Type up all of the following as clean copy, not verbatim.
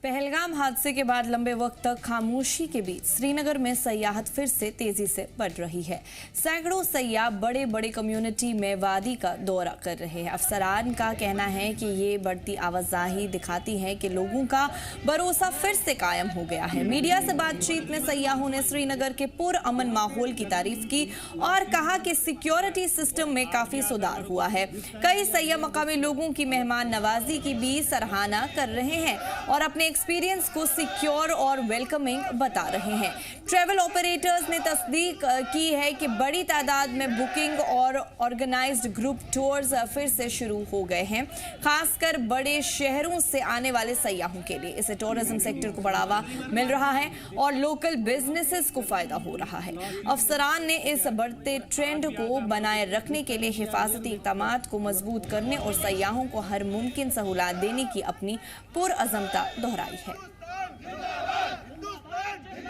पहलगाम हादसे के बाद लंबे वक्त तक खामोशी के बीच श्रीनगर में सयाहत फिर से तेजी से बढ़ रही है। सैकड़ों सयाह बड़े बड़े कम्युनिटी में वादी का दौरा कर रहे हैं। अफसरान का कहना है कि ये बढ़ती आवाजाही दिखाती है कि लोगों का भरोसा फिर से कायम हो गया है। मीडिया से बातचीत में सयाहों ने श्रीनगर के पुरअमन माहौल की तारीफ की और कहा कि सिक्योरिटी सिस्टम में काफी सुधार हुआ है। कई सयाह मकामी लोगों की मेहमान नवाजी की भी सराहना कर रहे हैं और अपने एक्सपीरियंस को सिक्योर और वेलकमिंग बता रहे हैं। ट्रैवल ऑपरेटर्स ने तस्दीक की है कि बड़ी तादाद में बुकिंग और ऑर्गेनाइज्ड ग्रुप टूर्स फिर से शुरू हो गए हैं, खासकर बड़े शहरों से आने वाले सयाहों के लिए। इससे टूरिज्म सेक्टर को बढ़ावा मिल रहा है और लोकल बिजनेसेस को फायदा हो रहा है। अफसरान ने इस बढ़ते ट्रेंड को बनाए रखने के लिए हिफाजती इक़दामात को मजबूत करने और सयाहों को हर मुमकिन सहूलत देने की अपनी पुरअज़मता दोहराई है।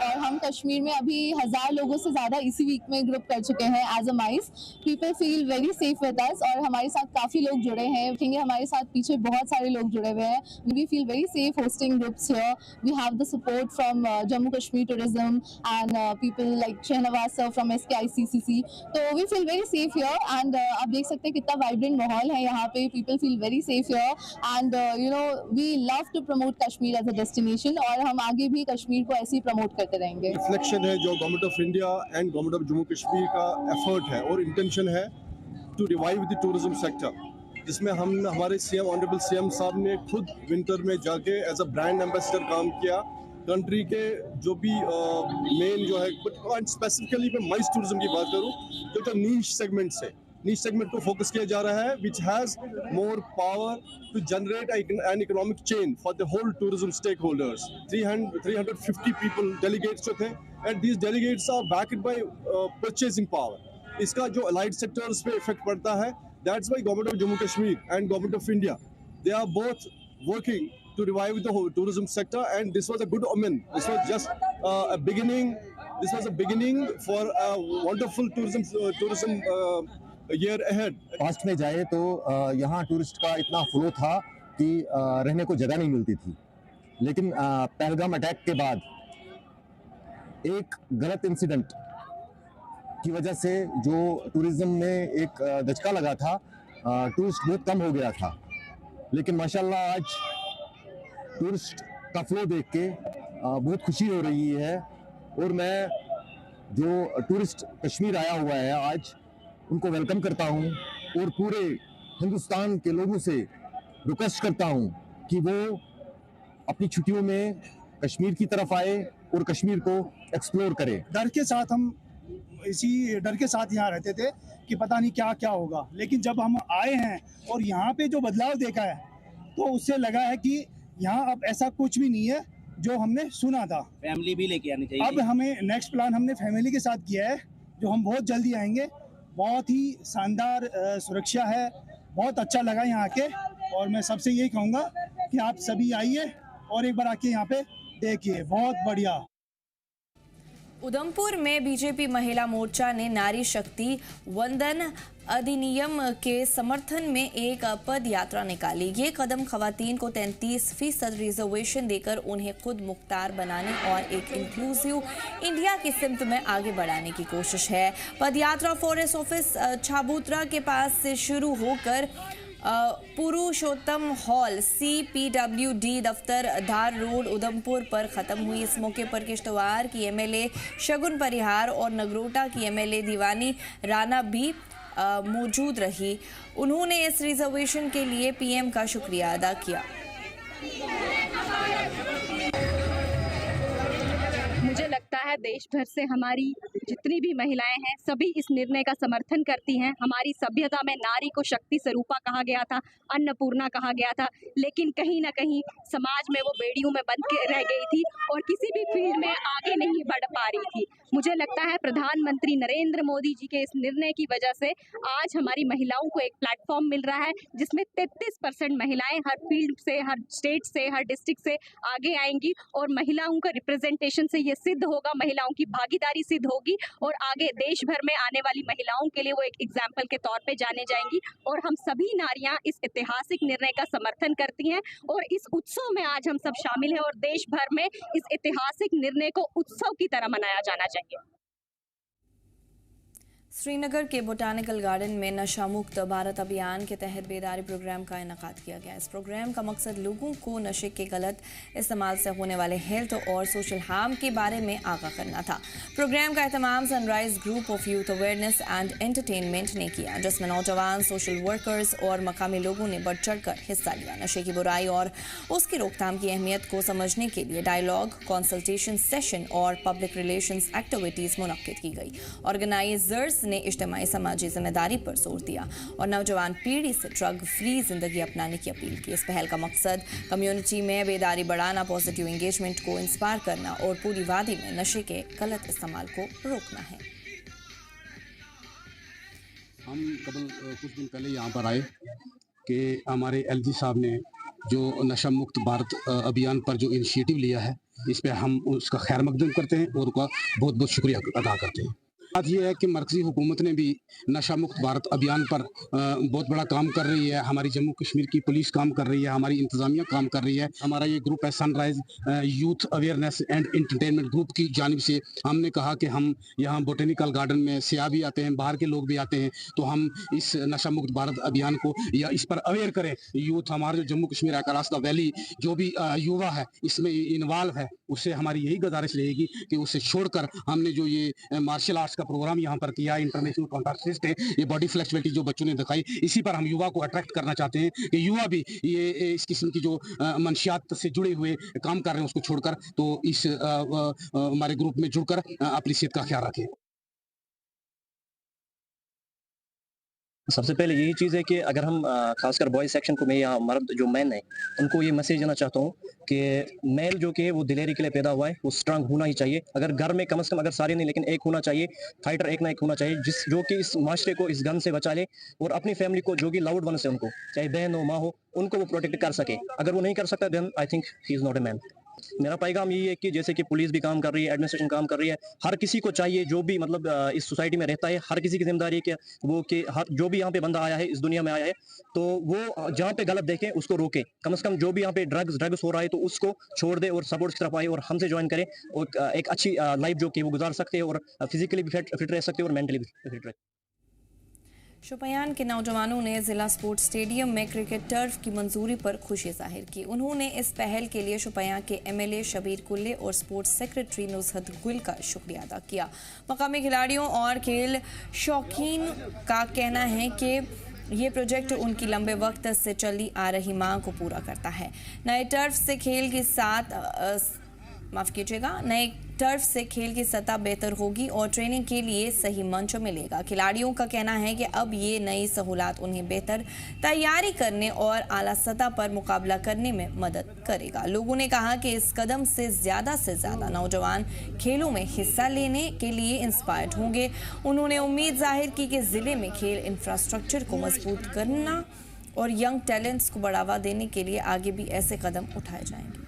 और हम कश्मीर में अभी 1000 लोगों से ज़्यादा इसी वीक में ग्रुप कर चुके हैं as a MICE. People feel very safe with us और हमारे साथ काफ़ी लोग जुड़े हैं। देखेंगे हमारे साथ पीछे बहुत सारे लोग जुड़े हुए हैं। We feel very safe hosting groups here. We have the support from Jammu Kashmir tourism and people like Shahnawaz sir from SKICCC। तो we feel very safe here and आप देख सकते हैं कितना वाइब्रेंट माहौल है यहाँ पे। People feel very safe here and we love to promote Kashmir as a destination और हम आगे भी कश्मीर को ऐसे ही प्रमोट करते रहेंगे। रिफ्लेक्शन है जो government of India and government of Jammu Kashmir का एफर्ट है और इंटेंशन है to revive the tourism sector, जिसमें हम हमारे सीएम ऑनरेबल सीएम साहब ने खुद विंटर में जाके एज अ ब्रांड एम्बेसडर काम किया। कंट्री के जो भी मेन जो है स्पेसिफिकली मैं माइस टूरिज्म की बात करूँ तो नीश सेगमेंट से नीच सेगमेंट को फोकस किया जा रहा है, which has more power to generate an economic chain for the whole tourism stakeholders. 350 people delegates जो थे and these delegates are backed by purchasing power. इसका जो अलाइड सेक्टर्स पे इफेक्ट पड़ता है, that's why government of Jammu Kashmir and government of India they are both working to revive the whole tourism sector, and this was a good omen. This was just a beginning. This was a beginning for a wonderful tourism year ahead. Past में जाए तो यहाँ tourist का इतना flow था कि रहने को जगह नहीं मिलती थी, लेकिन पहलगाम अटैक के बाद एक गलत इंसिडेंट की वजह से जो टूरिज्म में एक दचका लगा था, टूरिस्ट बहुत कम हो गया था। लेकिन माशाल्लाह आज टूरिस्ट का फ्लो देख के बहुत खुशी हो रही है और मैं जो टूरिस्ट कश्मीर आया हुआ है आज उनको वेलकम करता हूं और पूरे हिंदुस्तान के लोगों से रिक्वेस्ट करता हूं कि वो अपनी छुट्टियों में कश्मीर की तरफ आए और कश्मीर को एक्सप्लोर करें। डर के साथ हम इसी डर के साथ यहाँ रहते थे कि पता नहीं क्या क्या होगा, लेकिन जब हम आए हैं और यहाँ पे जो बदलाव देखा है तो उससे लगा है कि यहाँ अब ऐसा कुछ भी नहीं है जो हमने सुना था। फैमिली भी लेके आनी चाहिए। अब हमें नेक्स्ट प्लान हमने फैमिली के साथ किया है, जो हम बहुत जल्दी आएंगे। बहुत ही शानदार सुरक्षा है, बहुत अच्छा लगा यहाँ के और मैं सबसे यही कहूँगा कि आप सभी आइए और एक बार आके यहाँ पे देखिए, बहुत बढ़िया। उधमपुर में बीजेपी महिला मोर्चा ने नारी शक्ति वंदन अधिनियम के समर्थन में एक पद यात्रा निकाली। ये कदम खवातीन को 33% रिजर्वेशन देकर उन्हें खुद मुख्तार बनाने और एक इंक्लूसिव इंडिया की सिमत में आगे बढ़ाने की कोशिश है। पदयात्रा फॉरेस्ट ऑफिस छाबूतरा के पास से शुरू होकर पुरुषोत्तम हॉल CPWD दफ्तर धार रोड उधमपुर पर खत्म हुई। इस मौके पर किश्तवाड़ की MLA शगुन परिहार और नगरोटा की MLA दीवानी राणा भी मौजूद रही। उन्होंने इस रिजर्वेशन के लिए PM का शुक्रिया अदा किया। मुझे लगता है देश भर से हमारी जितनी भी महिलाएं हैं सभी इस निर्णय का समर्थन करती हैं। हमारी सभ्यता में नारी को शक्ति स्वरूपा कहा गया था, अन्नपूर्णा कहा गया था, लेकिन कहीं ना कहीं समाज में वो बेड़ियों में बंद के रह गई थी और किसी भी फील्ड में आगे नहीं बढ़ पा रही थी। मुझे लगता है प्रधानमंत्री नरेंद्र मोदी जी के इस निर्णय की वजह से आज हमारी महिलाओं को एक प्लेटफॉर्म मिल रहा है जिसमें 33% महिलाएं हर फील्ड से, हर स्टेट से, हर डिस्ट्रिक्ट से आगे आएंगी और महिलाओं का रिप्रेजेंटेशन से ये सिद्ध होगा महिलाओं की भागीदारी सिद्ध होगी और आगे देश भर में आने वाली महिलाओं के लिए वो एक एग्जाम्पल के तौर पे जाने जाएंगी। और हम सभी नारियां इस ऐतिहासिक निर्णय का समर्थन करती हैं और इस उत्सव में आज हम सब शामिल हैं और देश भर में इस ऐतिहासिक निर्णय को उत्सव की तरह मनाया जाना चाहिए। श्रीनगर के बोटानिकल गार्डन में नशा मुक्त भारत अभियान के तहत बेदारी प्रोग्राम का इनेकाद किया गया। इस प्रोग्राम का मकसद लोगों को नशे के गलत इस्तेमाल से होने वाले हेल्थ और सोशल हार्म के बारे में आगाह करना था। प्रोग्राम का एहतमाम sunrise group of youth awareness and entertainment ने किया, जिसमें नौजवान, सोशल वर्कर्स और मकामी लोगों ने बढ़ चढ़कर हिस्सा लिया। नशे की बुराई और उसकी रोकथाम की अहमियत को समझने के लिए डायलॉग, कंसल्टेशन सेशन और पब्लिक रिलेशंस एक्टिविटीज मुनक्किद की गई। ऑर्गेनाइजर्स ने इज्तिमाई समाजी जिम्मेदारी पर जोर दिया और नौजवान पीढ़ी से ड्रग फ्री जिंदगी अपनाने की अपील की। इस पहल का मकसद कम्युनिटी में बेदारी बढ़ाना, पॉजिटिव एंगेजमेंट को इंस्पायर करना और पूरी वादी में नशे के गलत इस्तेमाल को रोकना है। हम कुछ दिन पहले यहाँ पर आए कि हमारे एलजी साहब ने जो नशा मुक्त भारत अभियान पर जो इनिशिएटिव लिया है, इस पर हम उसका खैर मकदम करते हैं और उनका बहुत बहुत शुक्रिया अदा करते हैं। बात यह है कि मरकजी हुकूमत ने भी नशा मुक्त भारत अभियान पर बहुत बड़ा काम कर रही है। हमारी जम्मू कश्मीर की पुलिस काम कर रही है, हमारी इंतज़ामिया काम कर रही है। हमारा ये ग्रुप है sunrise youth awareness and entertainment group की जानिब से हमने कहा कि हम यहाँ बोटेनिकल गार्डन में सियाह भी आते हैं, बाहर के लोग भी आते हैं, तो हम इस नशा मुक्त भारत अभियान को या इस पर अवेयर करें। यूथ हमारे जो Jammu Kashmir across the valley जो भी युवा है इसमें इन्वॉल्व है, उससे हमारी यही गुजारिश रहेगी कि उसे छोड़कर हमने जो ये मार्शल आर्ट्स प्रोग्राम यहाँ पर किया, इंटरनेशनल कॉन्टेस्ट है, ये बॉडी फ्लेक्सिबिलिटी जो बच्चों ने दिखाई, इसी पर हम युवा को अट्रैक्ट करना चाहते हैं कि युवा भी ये इस किस्म की जो मंशियात से जुड़े हुए काम कर रहे हैं उसको छोड़कर तो इस हमारे ग्रुप में जुड़कर अपनी सेहत का ख्याल रखें। सबसे पहले यही चीज़ है कि अगर हम खासकर बॉयज सेक्शन को, मैं या मर्द जो मैन है उनको ये मैसेज देना चाहता हूँ कि मेल जो कि है वो दिलेरी के लिए पैदा हुआ है, वो स्ट्रांग होना ही चाहिए। अगर घर में कम से कम अगर सारे नहीं लेकिन एक होना चाहिए, फाइटर एक ना एक होना चाहिए, जो कि इस माशरे को इस गन से बचा ले और अपनी फैमिली को जो कि लाउड वन से उनको चाहे बहन हो माँ हो उनको वो प्रोटेक्ट कर सके। अगर वो नहीं कर सकता then I think he is not a man. मेरा पैगाम यही है कि जैसे कि पुलिस भी काम कर रही है, एडमिनिस्ट्रेशन काम कर रही है, हर किसी को चाहिए जो भी मतलब इस सोसाइटी में रहता है, हर किसी की जिम्मेदारी है कि वो कि हर जो भी यहाँ पे बंदा आया है, इस दुनिया में आया है, तो वो जहाँ पे गलत देखे उसको रोके। कम से कम जो भी यहाँ पे ड्रग्स हो रहा है तो उसको छोड़ दे और सपोर्ट की तरफ आए और हमसे ज्वाइन करें और एक अच्छी लाइफ जो कि वो गुजार सकते हैं और फिजिकली भी फिट रह सकते हैं और मेंटली भी फिट रह। शोपियान के नौजवानों ने जिला स्पोर्ट्स स्टेडियम में क्रिकेट टर्फ की मंजूरी पर खुशी जाहिर की। उन्होंने इस पहल के लिए शोपियान के एमएलए शबीर कुल्ले और स्पोर्ट्स सेक्रेटरी नुजहत गुल का शुक्रिया अदा किया। मकामी खिलाड़ियों और खेल शौकीन का कहना है कि ये प्रोजेक्ट उनकी लंबे वक्त से चली आ रही मांग को पूरा करता है। नए टर्फ से खेल की सतह बेहतर होगी और ट्रेनिंग के लिए सही मंच मिलेगा। खिलाड़ियों का कहना है कि अब ये नई सहूलत उन्हें बेहतर तैयारी करने और आला सतह पर मुकाबला करने में मदद करेगा। लोगों ने कहा कि इस कदम से ज़्यादा नौजवान खेलों में हिस्सा लेने के लिए इंस्पायर्ड होंगे। उन्होंने उम्मीद जाहिर की कि ज़िले में खेल इंफ्रास्ट्रक्चर को मजबूत करना और यंग टैलेंट्स को बढ़ावा देने के लिए आगे भी ऐसे कदम उठाए जाएंगे।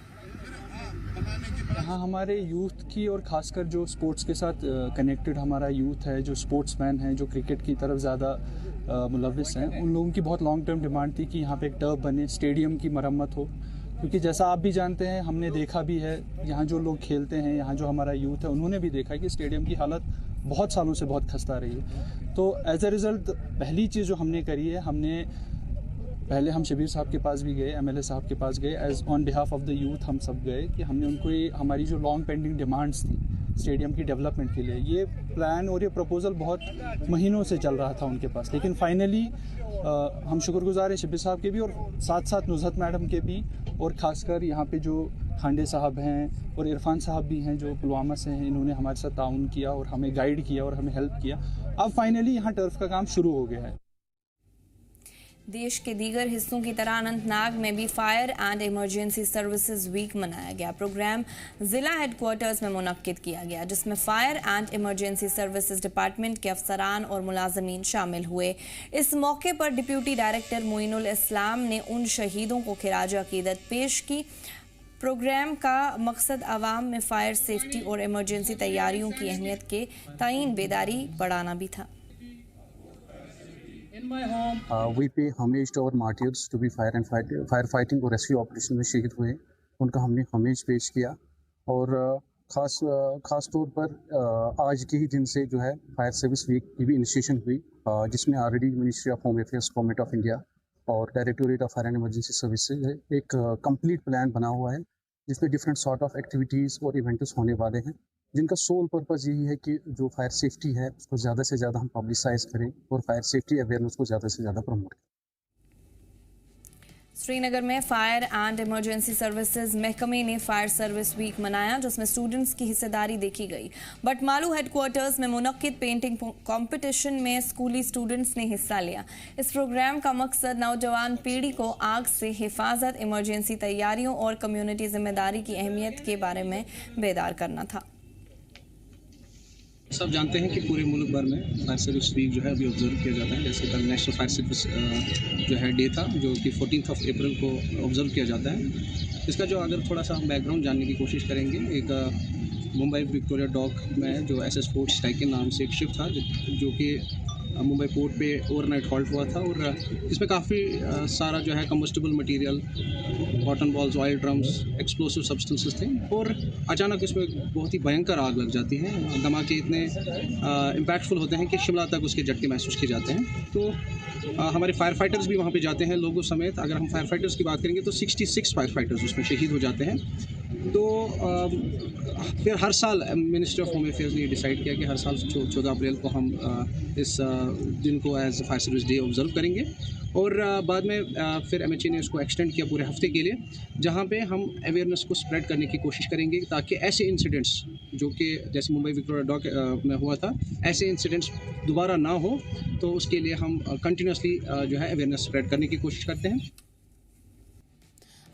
यहाँ हमारे यूथ की और ख़ासकर जो स्पोर्ट्स के साथ कनेक्टेड हमारा यूथ है, जो स्पोर्ट्समैन हैं, जो क्रिकेट की तरफ ज़्यादा मुलविस हैं, उन लोगों की बहुत लॉन्ग टर्म डिमांड थी कि यहाँ पे एक टर्फ बने, स्टेडियम की मरम्मत हो। क्योंकि जैसा आप भी जानते हैं, हमने देखा भी है, यहाँ जो लोग खेलते हैं, यहाँ जो हमारा यूथ है, उन्होंने भी देखा है कि स्टेडियम की हालत बहुत सालों से बहुत खस्ता रही है। तो एज ए रिज़ल्ट पहली चीज़ जो हमने करी है, पहले हम शबीर साहब के पास भी गए, एमएलए साहब के पास गए, as on behalf of the youth हम सब गए कि हमने उनको ये हमारी जो लॉन्ग पेंडिंग डिमांड्स थी स्टेडियम की डेवलपमेंट के लिए, ये प्लान और ये प्रपोज़ल बहुत महीनों से चल रहा था उनके पास। लेकिन फाइनली हम शुक्रगुजार हैं शबीर साहब के भी और साथ साथ नुजहत मैडम के भी, और ख़ासकर यहाँ पे जो खांडे साहब हैं और इरफान साहब भी हैं जो पुलवामा से हैं, इन्होंने हमारे साथ ताउन किया और हमें गाइड किया और हमें हेल्प किया। अब फाइनली यहाँ टर्फ का काम शुरू हो गया है। देश के दीगर हिस्सों की तरह अनंतनाग में भी fire and emergency services week मनाया गया। प्रोग्राम जिला हेडक्वार्टर्स में मुनक्किद किया गया, जिसमें fire and emergency services department के अफसरान और मुलाजमीन शामिल हुए। इस मौके पर डिप्यूटी डायरेक्टर मोइनुल इस्लाम ने उन शहीदों को खिराज अकीदत पेश की प्रोग्राम का मकसद आवाम में फायर सेफ्टी और इमरजेंसी तैयारियों की अहमियत के तईन बेदारी बढ़ाना भी था। We pay homage to our martyrs to be fire fighting और रेस्क्यू ऑपरेशन में शहीद हुए, उनका हमने होमेज पेश किया। और खास तौर पर आज के ही दिन से जो है फायर सर्विस वीक की भी इनिशिएशन हुई, जिसमें already ministry of home affairs, government of India और directorate of fire and emergency services एक कंप्लीट प्लान बना हुआ है, जिसमें डिफरेंट सॉर्ट ऑफ एक्टिविटीज़ और इवेंट्स होने वाले हैं, जिनका सोल पर्पस यही है कि जो फायर सेफ्टी है उसको ज़्यादा से ज़्यादा हम पब्लिसाइज करें और फायर सेफ्टी अवेयरनेस को ज़्यादा से ज़्यादा प्रमोट करें। श्रीनगर में फायर एंड इमरजेंसी सर्विसेज महकमे ने फायर सर्विस वीक मनाया, जिसमें स्टूडेंट्स की हिस्सेदारी देखी गई। बटमालू हेडक्वार्टर्स में मुनक्किद पेंटिंग कंपटीशन में स्कूली स्टूडेंट्स ने हिस्सा लिया। इस प्रोग्राम का मकसद नौजवान पीढ़ी को आग से हिफाजत, इमरजेंसी तैयारियों और कम्युनिटी जिम्मेदारी की अहमियत के बारे में बेदार करना था। सब जानते हैं कि पूरे मुल्क भर में फायर सर्विस वीक जो है अभी ऑब्जर्व किया जाता है। जैसे कल नेशनल फायर सर्विस जो है डे था, जो कि 14 अप्रैल को ऑब्जर्व किया जाता है। इसका जो अगर थोड़ा सा हम बैकग्राउंड जानने की कोशिश करेंगे, एक मुंबई विक्टोरिया डॉक में जो SS फोर्ट स्ट्राइक के नाम से एक शिप था, जो कि मुंबई पोर्ट पे ओवरनाइट हॉल्ट हुआ था, और इसमें काफ़ी सारा जो है combustible material, cotton balls, oil drums, explosive substances थे, और अचानक इसमें बहुत ही भयंकर आग लग जाती है। धमाके इतने इम्पैक्टफुल होते हैं कि शिमला तक उसके झटके महसूस किए जाते हैं। तो हमारे फायर फाइटर्स भी वहाँ पे जाते हैं लोगों समेत। अगर हम फायर फाइटर्स की बात करेंगे तो 66 फायर फाइटर्स उसमें शहीद हो जाते हैं। तो फिर हर साल मिनिस्ट्री ऑफ होम अफेयर्स ने डिसाइड किया कि हर साल 14 अप्रैल को हम इस दिन को as fire service day observe करेंगे, और बाद में फिर MHA ने इसको एक्सटेंड किया पूरे हफ्ते के लिए, जहाँ पे हम अवेयरनेस को स्प्रेड करने की कोशिश करेंगे, ताकि ऐसे इंसिडेंट्स जो कि जैसे मुंबई विक्टोरिया डॉक में हुआ था, ऐसे इंसिडेंट्स दोबारा ना हो। तो उसके लिए हम कंटिन्यूसली जो है अवेयरनेस स्प्रेड करने की कोशिश करते हैं।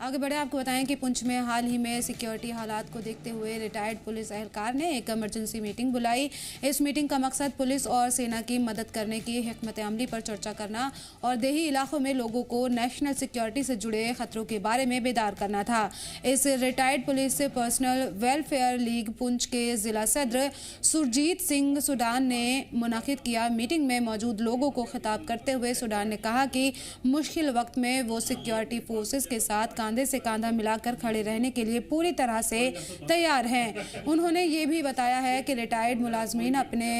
आगे बढ़े आपको बताएं कि पुंछ में हाल ही में सिक्योरिटी हालात को देखते हुए रिटायर्ड पुलिस एहलकार ने एक इमरजेंसी मीटिंग बुलाई। इस मीटिंग का मकसद पुलिस और सेना की मदद करने की हिकमत अमली पर चर्चा करना और देही इलाकों में लोगों को नेशनल सिक्योरिटी से जुड़े खतरों के बारे में बेदार करना था। इस retired police personal welfare league Poonch के जिला सदर सुरजीत सिंह सुडान ने मुनाकिद किया। मीटिंग में मौजूद लोगों को खिताब करते हुए सुडान ने कहा कि मुश्किल वक्त में वो सिक्योरिटी फोर्सेस के साथ कंधे से कंधा मिलाकर खड़े रहने के लिए पूरी तरह से तैयार हैं। उन्होंने ये भी बताया है कि रिटायर्ड मुलाजमीन अपने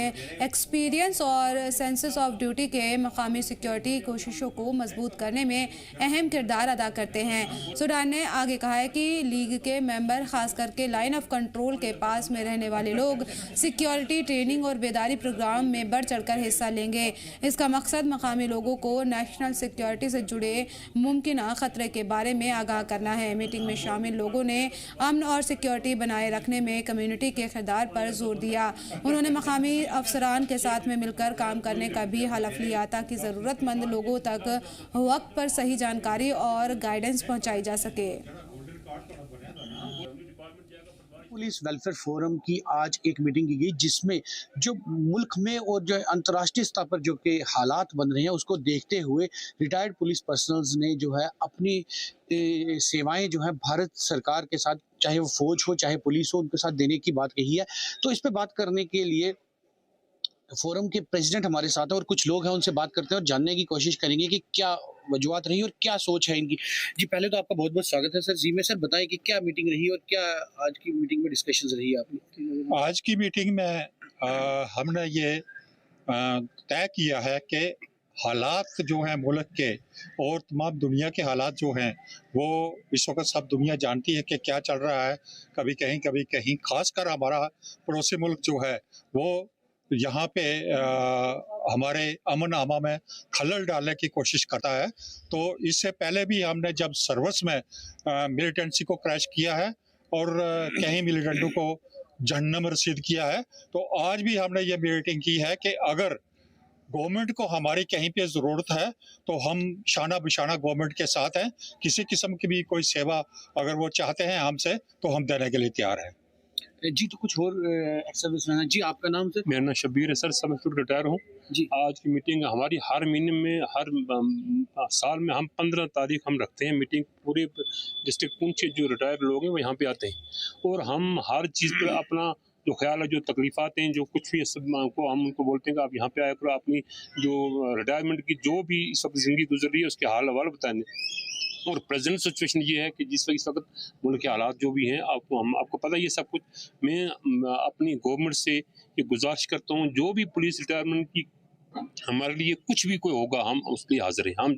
एक्सपीरियंस और सेंसेस ऑफ ड्यूटी के मकामी सिक्योरिटी कोशिशों को मजबूत करने में अहम किरदार अदा करते हैं। सुडान ने आगे कहा है कि लीग के मेंबर, खास करके लाइन ऑफ कंट्रोल के पास में रहने वाले लोग सिक्योरिटी ट्रेनिंग और बेदारी प्रोग्राम में बढ़ चढ़कर हिस्सा लेंगे। इसका मकसद मकामी लोगों को नेशनल सिक्योरिटी से जुड़े मुमकिन खतरे के बारे में आगाह करना है। मीटिंग में शामिल लोगों ने अमन और सिक्योरिटी बनाए रखने में कम्युनिटी के किरदार पर जोर दिया। उन्होंने मकामी अफसरान के साथ में मिलकर काम करने का भी हलफ लिया, ताकि ज़रूरतमंद लोगों तक वक्त पर सही जानकारी और गाइडेंस पहुंचाई जा सके। पुलिस वेलफेयर फोरम की आज एक मीटिंग की गई, जिसमें जो मुल्क में और जो अंतर्राष्ट्रीय स्तर पर जो के हालात बन रहे हैं उसको देखते हुए रिटायर्ड पुलिस पर्सनल्स ने जो है अपनी सेवाएं जो है भारत सरकार के साथ, चाहे वो फौज हो चाहे पुलिस हो, उनके साथ देने की बात कही है। तो इस पे बात करने के लिए फोरम के प्रेसिडेंट हमारे साथ है और कुछ लोग हैं, उनसे बात करते हैं और जानने की कोशिश करेंगे कि क्या वजूहत रही और क्या सोच है इनकी। जी, पहले तो आपका बहुत बहुत स्वागत है सर। जी में सर बताएं कि क्या मीटिंग रही और क्या आज की मीटिंग में डिस्कशंस रही आपने? आज की मीटिंग में हमने ये तय किया है कि हालात जो हैं मुल्क के और तमाम दुनिया के हालात जो हैं वो इस वक्त सब दुनिया जानती है कि क्या चल रहा है, कभी कहीं खासकर हमारा पड़ोसी मुल्क जो है वो यहाँ पे हमारे अमन आमा में खलल डालने की कोशिश करता है। तो इससे पहले भी हमने जब सर्विस में मिलिटेंसी को क्रैश किया है और कहीं मिलिटेंटों को जहन्नम रसीद किया है, तो आज भी हमने ये मीटिंग की है कि अगर गवर्नमेंट को हमारी कहीं पे ज़रूरत है तो हम शाना बिशाना गवर्नमेंट के साथ हैं। किसी किस्म की भी कोई सेवा अगर वो चाहते हैं हमसे तो हम देने के लिए तैयार हैं। जी, तो कुछ और एक्स सर्विस मैन जी, आपका नाम सर? मेरा नाम शब्बीर है सर, सब मैं रिटायर हूँ। आज की मीटिंग हमारी हर महीने में, हर साल में हम 15 तारीख हम रखते हैं मीटिंग। पूरे डिस्ट्रिक्ट पुंछ के जो रिटायर्ड लोग हैं वो यहाँ पे आते हैं और हम हर चीज़ पर अपना जो ख्याल है, जो तकलीफात हैं, जो कुछ भी सब को हम उनको बोलते हैं कि आप यहाँ पे आया करो, अपनी जो रिटायरमेंट की जो भी सब जिंदगी गुजर रही है उसके हाल हवाल बताएंगे। और प्रेजेंट सिचुएशन ये है कि इस वक्त मुल्क के हालात जो भी हैं आपको पता ही है सब कुछ। मैं अपनी गवर्नमेंट से ये गुजारिश करता हूँ, जो भी पुलिस रिटायरमेंट की हमारे लिए कुछ भी कोई होगा हम उसके लिए हाजिर हैं। हम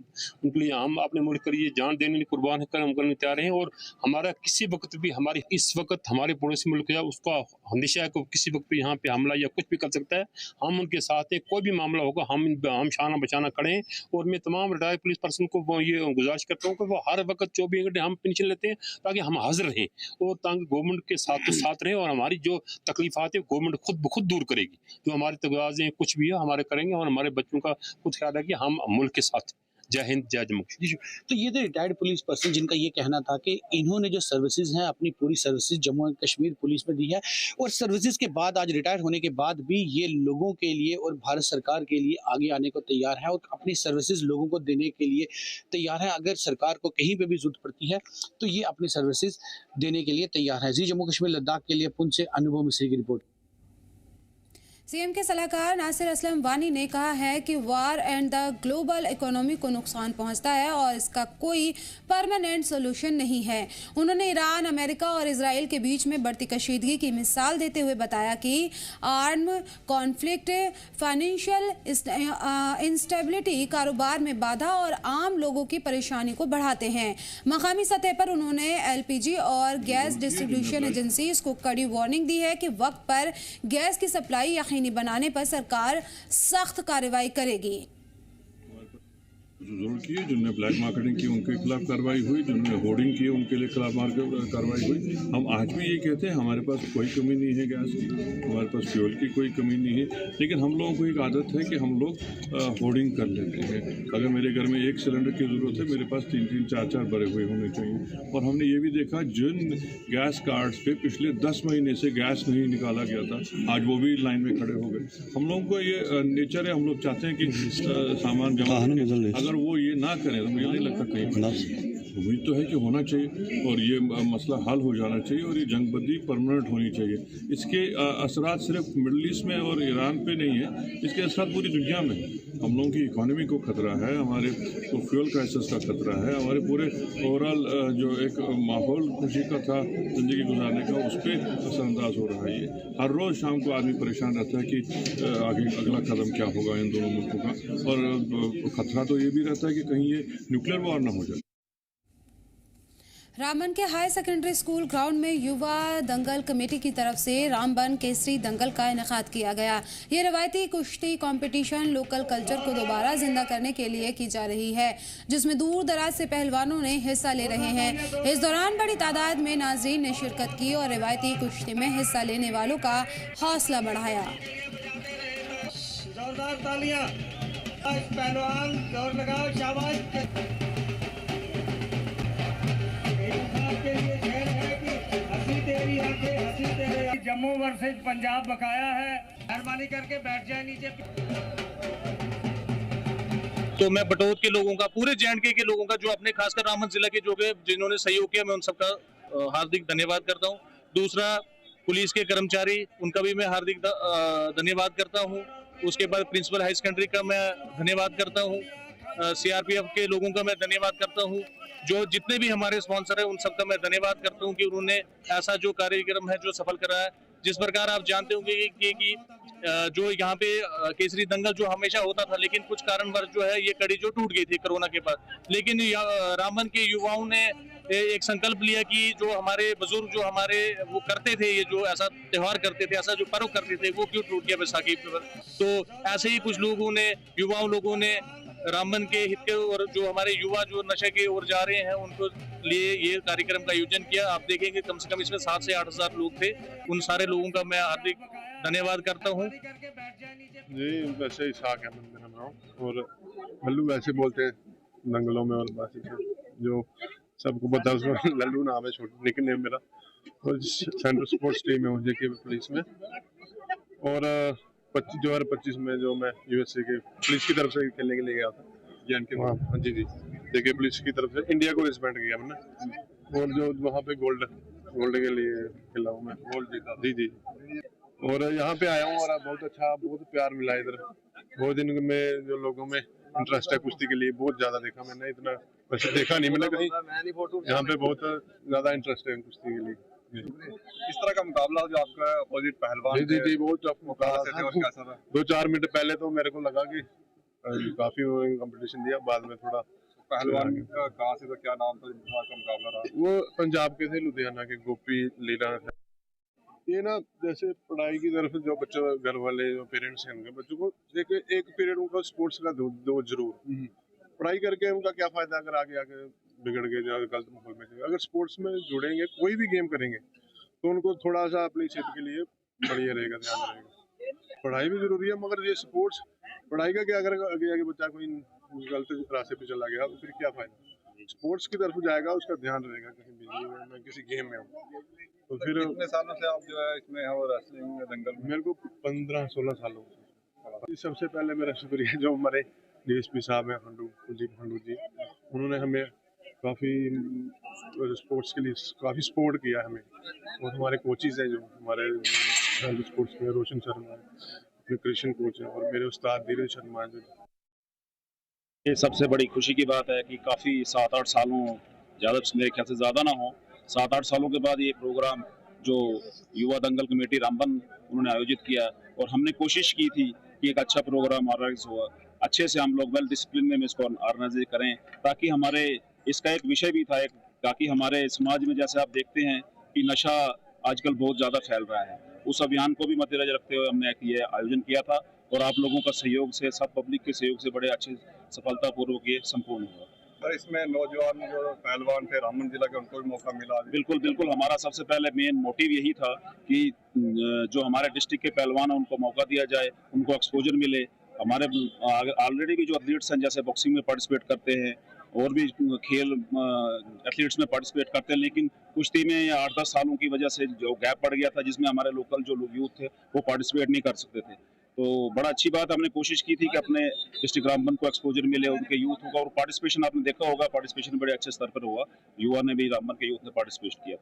उनके लिए हम अपने मुल्क के लिए जान देने के लिए कुर्बान करने तैयार हैं। और हमारा किसी वक्त भी हमारे इस वक्त हमारे पड़ोसी मुल्क है उसका हमेशा है कि किसी वक्त भी यहाँ पे हमला या कुछ भी कर सकता है। हम उनके साथ हैं, कोई भी मामला होगा हम शाना बचाना खड़े हैं। और मैं तमाम रिटायर्ड पुलिस पर्सन को ये गुजारिश करता हूँ कि वो हर वक्त 24 घंटे हम पेंशन लेते हैं ताकि हम हाजिर रहें और ताकि गवर्नमेंट के साथ रहें और हमारी जो तकलीफात है गवर्नमेंट खुद ब खुद दूर करेगी। जो हमारे तकाज़े कुछ भी है हमारे करेंगे और हमारे बच्चों का खुद ख्याल है कि हम मुल्क के साथ। जय हिंद, जय जम्मू कश्मीर। तो ये थे रिटायर्ड पुलिस पर्सन जिनका ये कहना था कि इन्होंने जो सर्विसेज हैं अपनी पूरी services Jammu and Kashmir police में दी है और सर्विसेज के बाद आज रिटायर होने के बाद भी ये लोगों के लिए और भारत सरकार के लिए आगे आने को तैयार है और अपनी सर्विसेज लोगों को देने के लिए तैयार है। अगर सरकार को कहीं पर भी जरूरत पड़ती है तो ये अपनी सर्विसेज देने के लिए तैयार है। जी जम्मू कश्मीर लद्दाख के लिए पुंछ से अनुभव मिश्री की रिपोर्ट। सीएम के सलाहकार नासिर असलम वानी ने कहा है कि war and the global economy को नुकसान पहुंचता है और इसका कोई परमानेंट सोल्यूशन नहीं है। उन्होंने ईरान, अमेरिका और इजराइल के बीच में बढ़ती कशीदगी की मिसाल देते हुए बताया कि आर्म कॉन्फ्लिक्ट फाइनेंशियल इंस्टेबिलिटी, कारोबार में बाधा और आम लोगों की परेशानी को बढ़ाते हैं। मकामी सतह पर उन्होंने एलपीजी और गैस डिस्ट्रीब्यूशन एजेंसीज को कड़ी वार्निंग दी है कि वक्त पर गैस की सप्लाई यकीनी बनाने पर सरकार सख्त कार्रवाई करेगी। जरूर किए, जिन्होंने ब्लैक मार्केटिंग की उनके खिलाफ कार्रवाई हुई, जिन्होंने होर्डिंग की उनके लिए खिलाफ कार्रवाई हुई। हम आज भी ये कहते हैं हमारे पास कोई कमी नहीं है गैस की, हमारे पास फ्यूल की कोई कमी नहीं है, लेकिन हम लोगों को एक आदत है कि हम लोग होर्डिंग कर लेते हैं। अगर मेरे घर में 1 सिलेंडर की ज़रूरत है, मेरे पास 3-3, 4-4 भरे हुए होने चाहिए। और हमने ये भी देखा जिन गैस कार्ड्स पे पिछले 10 महीने से गैस नहीं निकाला गया था, आज वो भी लाइन में खड़े हो गए। हम लोगों को ये नेचर है, हम लोग चाहते हैं कि सामान जमा, अगर वो ये ना करें तो मुझे नहीं लगता कहीं उम्मीद तो है कि होना चाहिए और ये मसला हल हो जाना चाहिए और ये जंगबंदी परमानेंट होनी चाहिए। इसके असरात सिर्फ मिडल ईस्ट में और ईरान पे नहीं है, इसके असरात पूरी दुनिया में। हम लोगों की इकोनॉमी को खतरा है, हमारे तो फ्यूल क्राइसिस का खतरा है, हमारे पूरे ओवरऑल जो एक माहौल खुशी का था ज़िंदगी गुजारने का उस पर असरअंदाज हो रहा है। ये हर रोज़ शाम को आदमी परेशान रहता है कि आगे अगला कदम क्या होगा इन दोनों मुल्कों का। और खतरा तो ये भी रहता है कि कहीं ये न्यूक्लियर वॉर ना हो जाए। रामबन के हाई सेकेंडरी स्कूल ग्राउंड में युवा दंगल कमेटी की तरफ से रामबन केसरी दंगल का इनेकाद किया गया। ये रवायती कुश्ती कंपटीशन लोकल कल्चर को दोबारा जिंदा करने के लिए की जा रही है, जिसमें दूर दराज से पहलवानों ने हिस्सा ले रहे हैं। इस दौरान बड़ी तादाद में नाज़रीन ने शिरकत की और रवायती कुश्ती में हिस्सा लेने वालों का हौसला बढ़ाया। जोरदार तालियां, पहलवान जोर लगाओ, शाबाश। जम्मू वर्सेज पंजाब बकाया है, मेहरबानी करके बैठ जाए नीचे। तो मैं बटौत के लोगों का, पूरे JNK के लोगों का, जो अपने खासकर रामबन जिला के जो जिन्होंने सहयोग किया, मैं उन सबका हार्दिक धन्यवाद करता हूं। दूसरा, पुलिस के कर्मचारी, उनका भी मैं हार्दिक धन्यवाद करता हूं। उसके बाद प्रिंसिपल हाई सेकेंडरी का मैं धन्यवाद करता हूं। CRPF के लोगों का मैं धन्यवाद करता हूं। जो जितने भी हमारे स्पॉन्सर हैं उन सबका मैं धन्यवाद करता हूं कि उन्होंने ऐसा जो कार्यक्रम है जो सफल करा है। जिस प्रकार आप जानते होंगे कि जो यहाँ पे केसरी दंगल जो हमेशा होता था, लेकिन कुछ कारणवश जो है ये कड़ी जो टूट गई थी कोरोना के बाद, लेकिन रामबन के युवाओं ने एक संकल्प लिया कि जो हमारे बुजुर्ग जो हमारे वो करते थे, ये जो ऐसा त्योहार करते थे, ऐसा जो पर्व करते थे, वो क्यों टूट गया बैसाखी पर। तो ऐसे ही कुछ लोगों ने, युवाओं लोगों ने रामबन के हित के और जो हमारे युवा जो नशे की ओर जा रहे हैं उनको लिए ये कार्यक्रम का आयोजन किया। आप देखेंगे कम से कम इसमें 7 से 8 हज़ार लोग थे। उन सारे लोगों का मैं हार्दिक धन्यवाद करता हूँ। जी, वैसे इसाक अहमद मेरा नाम, और लल्लू वैसे बोलते हैं दंगलों में, और बाकी जो सबको पता है उसमें लल्लू नाम है, छोटा निकनेम मेरा। और सेंट्रल स्पोर्ट्स टीम में मुझे के पुलिस में, और 2025 में जो मैं यूएसए के पुलिस की तरफ से खेलने के लिए गया था हाँ जी देखिए पुलिस की तरफ से इंडिया को रिस्पेक्ट किया मैंने और जो वहाँ पे गोल्ड के लिए खेला हूँ मैं गोल्ड जीता जी और यहाँ पे आया हूँ और बहुत प्यार मिला इधर। बहुत दिन में जो लोगों में इंटरेस्ट है कुश्ती के लिए बहुत ज्यादा देखा मैंने, इतना वैसे देखा नहीं मैंने कहीं, यहाँ पे बहुत ज्यादा इंटरेस्ट है कुश्ती के लिए। इस तरह का मुकाबला जो आपका अपोजिट पहलवान जी बहुत टफ मुकाबला था। 2-4 मिनट पहले तो मेरे को लगा कि काफी कंपटीशन दिया, बाद में थोड़ा पहलवान कहाँ से तो क्या नाम था का मुकाबला रहा? वो पंजाब के थे, लुधियाना के गोपी लीला। ये ना जैसे पढ़ाई की तरफ जो बच्चों घर वाले जो पेरेंट्स हैं उनके बच्चों को एक पीरियड उनका स्पोर्ट्स का दो जरूर। पढ़ाई करके उनका क्या फायदा अगर आगे बिगड़ गए जो गलत माहौल में। अगर स्पोर्ट्स में जुड़ेंगे, कोई भी गेम करेंगे तो उनको थोड़ा सा अपनी सेहत के लिए बढ़िया रहेगा, ध्यान रहेगा। पढ़ाई भी जरूरी है मगर ये स्पोर्ट्स पढ़ाई का क्या अगर आगे बच्चा कोई गलत रास्ते पे चला गया तो फिर क्या फायदा। स्पोर्ट्स की तरफ जाएगा, उसका ध्यान रहेगा कहीं बिजली में किसी गेम में हो। तो फिर कितने सालों से आप जो है इसमें हो रेसलिंग दंगल में? मेरे को 15-16 सालों से। सबसे पहले मेरा शुक्रिया जो हमारे डीएसपी साहब हैं कुलदीप खंडू जी, उन्होंने हमें काफ़ी स्पोर्ट्स के लिए काफ़ी सपोर्ट किया हमें। और हमारे कोचेज़ हैं जो हमारे स्पोर्ट्स में रोशन शर्मा कृष्ण कोच हैं और मेरे उस्ताद धीरज शर्मा जो। ये सबसे बड़ी खुशी की बात है कि काफ़ी 7-8 सालों, ज़्यादा मेरे ख्याल से ज़्यादा ना हो, 7-8 सालों के बाद ये प्रोग्राम जो युवा दंगल कमेटी रामबन उन्होंने आयोजित किया और हमने कोशिश की थी कि एक अच्छा प्रोग्राम ऑर्गेनाइज हुआ, अच्छे से हम लोग वेल डिसिप्लिन में इसको ऑर्गेनाइज करें ताकि हमारे इसका एक विषय भी था ताकि हमारे समाज में जैसे आप देखते हैं कि नशा आजकल बहुत ज़्यादा फैल रहा है, उस अभियान को भी मद्देनजर रखते हुए हमने ये आयोजन किया था और आप लोगों का सहयोग से, सब पब्लिक के सहयोग से बड़े अच्छे सफलतापूर्वक ये संपूर्ण हुआ। सर इसमें नौजवान जो पहलवान थे रामबन जिला के उनको भी मौका मिला? बिल्कुल हमारा सबसे पहले मेन मोटिव यही था कि जो हमारे डिस्ट्रिक्ट के पहलवान हैं उनको मौका दिया जाए, उनको एक्सपोजर मिले। हमारे ऑलरेडी भी जो एथलीट्स हैं जैसे बॉक्सिंग में पार्टिसिपेट करते हैं और भी खेल एथलीट्स में पार्टिसिपेट करते हैं, लेकिन कुश्ती में 8-10 सालों की वजह से जो गैप पड़ गया था जिसमें हमारे लोकल जो यूथ थे वो पार्टिसिपेट नहीं कर सकते थे। तो बड़ा अच्छी बात हमने कोशिश की थी कि अपने डिस्ट्रिक्ट रामबन को एक्सपोजर मिले, उनके यूथ होगा और पार्टिसिपेशन आपने देखा होगा, पार्टिसिपेशन बड़े अच्छे स्तर पर हुआ, युवा ने भी रामबन के यूथ ने पार्टिसिपेट किया।